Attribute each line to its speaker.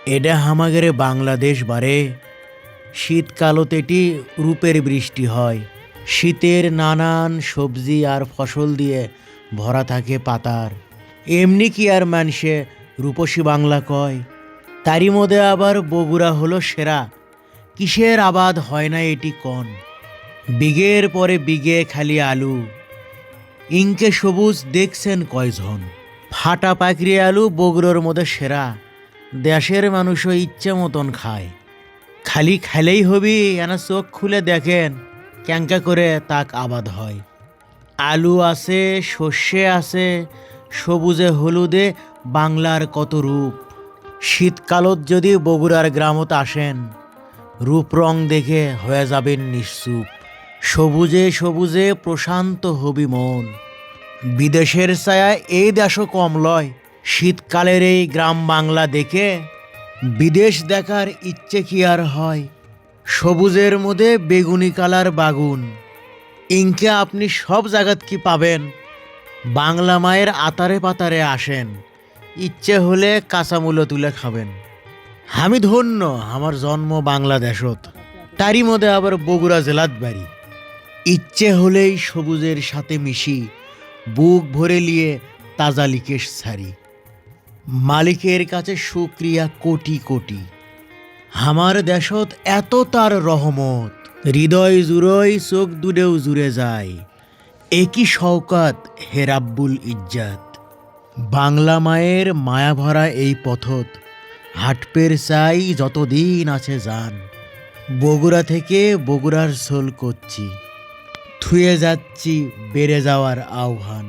Speaker 1: এটা হামাগেরে বাংলাদেশ বারে। শীতকালতেটি রূপের বৃষ্টি হয়। শীতের নানান সবজি আর ফসল দিয়ে ভরা থাকে পাতার। এমনি কি আর মানুষে রূপসী বাংলা কয়। তারই মধ্যে আবার বগুড়া হলো সেরা। কিসের আবাদ হয় না এটি কন। বিঘের পরে বিঘে খালি আলু। ইনকে সবুজ দেখছেন কয়জন। ফাটা পাকড়ি আলু বগুড়োর মধ্যে সেরা। দেশের মানুষও ইচ্ছে মতন খায়। খালি খেলেই হবি এনা চোখ খুলে দেখেন ক্যাঙ্কা করে তাক আবাদ হয়। আলু আছে, সর্ষে আছে, সবুজে হলুদে বাংলার কত রূপ। শীতকালত যদি বগুড়ার গ্রামত আসেন, রূপ রং দেখে হয়ে যাবেন নিশ্চুপ। সবুজে সবুজে প্রশান্ত হবি মন। বিদেশের ছায়ায় এই দেশও কম লয়। শীতকালের এই গ্রাম বাংলা দেখে বিদেশ দেখার ইচ্ছে কি আর হয়। সবুজের মধ্যে বেগুনি কালার বাগুন। ইনকে আপনি সব জায়গাত কি পাবেন। বাংলা মায়ের আতারে পাতারে আসেন, ইচ্ছে হলে কাঁচামূলো তুলে খাবেন। আমি ধন্য আমার জন্ম বাংলাদেশত, তারই মধ্যে আবার বগুড়া জেলাত বাড়ি। ইচ্ছে হলেই সবুজের সাথে মিশি, বুক ভরে লিয়ে তাজা লিকেশ ছাড়ি। মালিকের কাছে শুক্রিয়া কোটি কোটি। আমার দেশত এত তার রহমত, হৃদয় জুড়ই চোখ দুডেও জুড়ে যায়। একই শওকাত হে রাব্বুল ইজ্জাত। বাংলা মায়ের মায়া ভরা এই পথত হাটপের চাই যতদিন আছে যান। বগুড়া থেকে বগুড়ার সোল করছি, থুয়ে যাচ্ছি বেড়ে যাওয়ার আহ্বান।